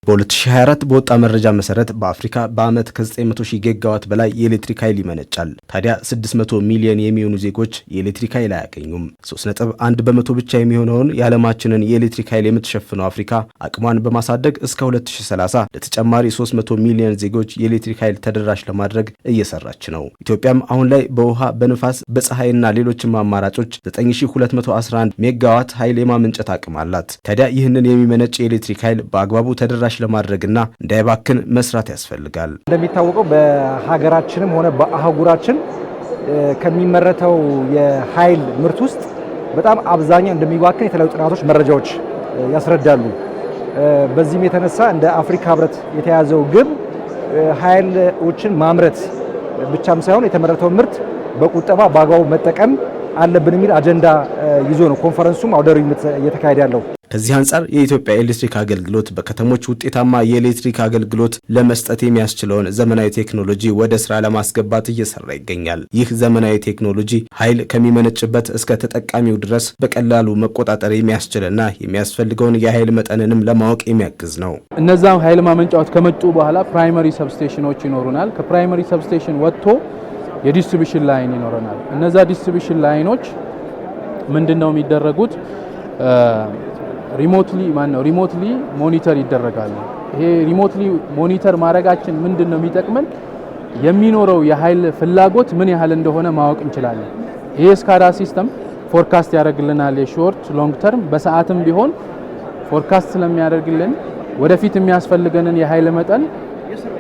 በ2024 በወጣ መረጃ መሰረት በአፍሪካ በአመት ከ900 ሺህ ጊጋዋት በላይ የኤሌክትሪክ ኃይል ይመነጫል። ታዲያ 600 ሚሊዮን የሚሆኑ ዜጎች የኤሌክትሪክ ኃይል አያገኙም። 3.1 በመቶ ብቻ የሚሆነውን የዓለማችንን የኤሌክትሪክ ኃይል የምትሸፍነው አፍሪካ አቅሟን በማሳደግ እስከ 2030 ለተጨማሪ 300 ሚሊዮን ዜጎች የኤሌክትሪክ ኃይል ተደራሽ ለማድረግ እየሰራች ነው። ኢትዮጵያም አሁን ላይ በውሃ፣ በንፋስ፣ በፀሐይና ሌሎችም አማራጮች 9211 ሜጋዋት ኃይል የማመንጨት አቅም አላት። ታዲያ ይህንን የሚመነጭ የኤሌክትሪክ ኃይል በአግባቡ ተደራሽ ለማድረግና እንዳይባክን መስራት ያስፈልጋል። እንደሚታወቀው በሀገራችንም ሆነ በአህጉራችን ከሚመረተው የኃይል ምርት ውስጥ በጣም አብዛኛው እንደሚባክን የተለያዩ ጥናቶች መረጃዎች ያስረዳሉ። በዚህም የተነሳ እንደ አፍሪካ ህብረት የተያዘው ግብ ኃይሎችን ማምረት ብቻም ሳይሆን የተመረተው ምርት በቁጠባ በአግባቡ መጠቀም አለብን የሚል አጀንዳ ይዞ ነው ኮንፈረንሱም አውደ ርዕይ እየተካሄደ ያለው። ከዚህ አንጻር የኢትዮጵያ ኤሌክትሪክ አገልግሎት በከተሞች ውጤታማ የኤሌክትሪክ አገልግሎት ለመስጠት የሚያስችለውን ዘመናዊ ቴክኖሎጂ ወደ ስራ ለማስገባት እየሰራ ይገኛል። ይህ ዘመናዊ ቴክኖሎጂ ኃይል ከሚመነጭበት እስከ ተጠቃሚው ድረስ በቀላሉ መቆጣጠር የሚያስችልና የሚያስፈልገውን የኃይል መጠንንም ለማወቅ የሚያግዝ ነው። እነዛም ኃይል ማመንጫዎች ከመጡ በኋላ ፕራይመሪ ሰብስቴሽኖች ይኖሩናል። ከፕራይመሪ ሰብስቴሽን ወጥቶ የዲስትሪቢዩሽን ላይን ይኖረናል። እነዛ ዲስትሪቢዩሽን ላይኖች ምንድነው የሚደረጉት? ሪሞትሊ ሞኒተር ይደረጋሉ። ይሄ ሪሞትሊ ሞኒተር ማድረጋችን ምንድነው የሚጠቅመን? የሚኖረው የኃይል ፍላጎት ምን ያህል እንደሆነ ማወቅ እንችላለን። ይሄ ስካዳ ሲስተም ፎርካስት ያደርግልናል። የሾርት ሎንግ ተርም በሰዓትም ቢሆን ፎርካስት ስለሚያደርግልን ወደፊት የሚያስፈልገንን የኃይል መጠን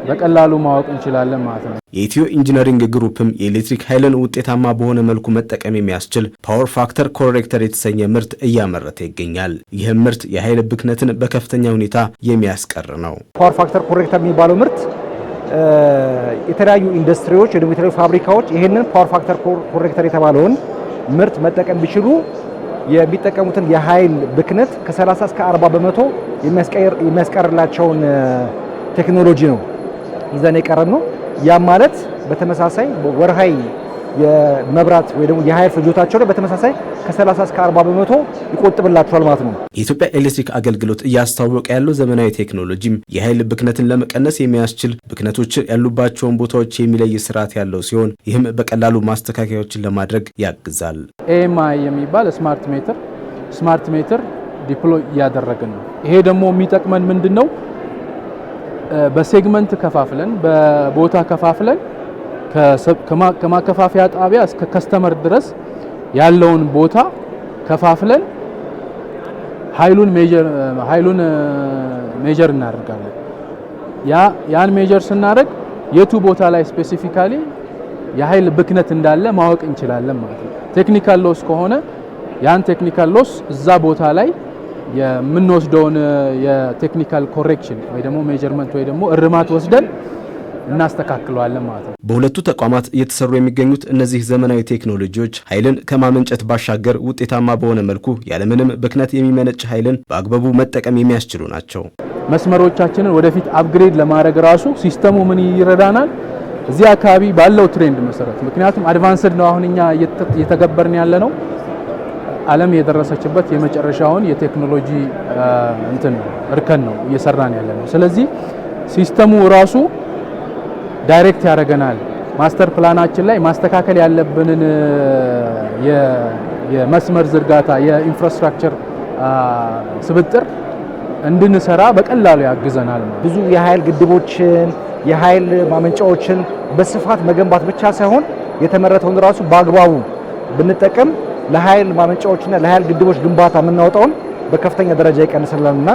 በቀላሉ ማወቅ እንችላለን ማለት ነው። የኢትዮ ኢንጂነሪንግ ግሩፕም የኤሌክትሪክ ኃይልን ውጤታማ በሆነ መልኩ መጠቀም የሚያስችል ፓወር ፋክተር ኮሬክተር የተሰኘ ምርት እያመረተ ይገኛል። ይህም ምርት የኃይል ብክነትን በከፍተኛ ሁኔታ የሚያስቀር ነው። ፓወር ፋክተር ኮሬክተር የሚባለው ምርት የተለያዩ ኢንዱስትሪዎች ወይም የተለያዩ ፋብሪካዎች ይህንን ፓወር ፋክተር ኮሬክተር የተባለውን ምርት መጠቀም ቢችሉ የሚጠቀሙትን የኃይል ብክነት ከ30 እስከ 40 በመቶ የሚያስቀርላቸውን ቴክኖሎጂ ነው ይዘን የቀረብ ነው። ያም ማለት በተመሳሳይ ወርሃዊ የመብራት ወይ ደግሞ የኃይል ፍጆታቸው ላይ በተመሳሳይ ከ30 እስከ 40 በመቶ ይቆጥብላቸዋል ማለት ነው። የኢትዮጵያ ኤሌክትሪክ አገልግሎት እያስተዋወቀ ያለው ዘመናዊ ቴክኖሎጂም የኃይል ብክነትን ለመቀነስ የሚያስችል ብክነቶች ያሉባቸውን ቦታዎች የሚለይ ስርዓት ያለው ሲሆን ይህም በቀላሉ ማስተካከያዎችን ለማድረግ ያግዛል። ኤኤምአይ የሚባል ስማርት ሜትር ዲፕሎይ እያደረግን ነው። ይሄ ደግሞ የሚጠቅመን ምንድነው? በሴግመንት ከፋፍለን በቦታ ከፋፍለን ከማከፋፈያ ጣቢያ እስከ ከስተመር ድረስ ያለውን ቦታ ከፋፍለን ኃይሉን ሜጀር እናደርጋለን። ያን ሜጀር ስናደርግ የቱ ቦታ ላይ ስፔሲፊካሊ የኃይል ብክነት እንዳለ ማወቅ እንችላለን ማለት ነው። ቴክኒካል ሎስ ከሆነ ያን ቴክኒካል ሎስ እዛ ቦታ ላይ የምንወስደውን የቴክኒካል ኮሬክሽን ወይ ደግሞ ሜጀርመንት ወይ ደግሞ እርማት ወስደን እናስተካክለዋለን ማለት ነው። በሁለቱ ተቋማት እየተሰሩ የሚገኙት እነዚህ ዘመናዊ ቴክኖሎጂዎች ኃይልን ከማመንጨት ባሻገር ውጤታማ በሆነ መልኩ ያለምንም ብክነት የሚመነጭ ኃይልን በአግባቡ መጠቀም የሚያስችሉ ናቸው። መስመሮቻችንን ወደፊት አፕግሬድ ለማድረግ ራሱ ሲስተሙ ምን ይረዳናል? እዚህ አካባቢ ባለው ትሬንድ መሰረት ምክንያቱም አድቫንስድ ነው አሁን እኛ እየተገበርን ያለ ነው። ዓለም የደረሰችበት የመጨረሻውን የቴክኖሎጂ እርከን ነው እየሰራን ያለ ነው። ስለዚህ ሲስተሙ ራሱ ዳይሬክት ያደርገናል። ማስተር ፕላናችን ላይ ማስተካከል ያለብንን የመስመር ዝርጋታ የኢንፍራስትራክቸር ስብጥር እንድንሰራ በቀላሉ ያግዘናል። ብዙ የኃይል ግድቦችን የኃይል ማመንጫዎችን በስፋት መገንባት ብቻ ሳይሆን የተመረተውን ራሱ በአግባቡ ብንጠቀም ለኃይል ማመንጫዎችና ለኃይል ግድቦች ግንባታ የምናወጣውን በከፍተኛ ደረጃ ይቀንስልናልና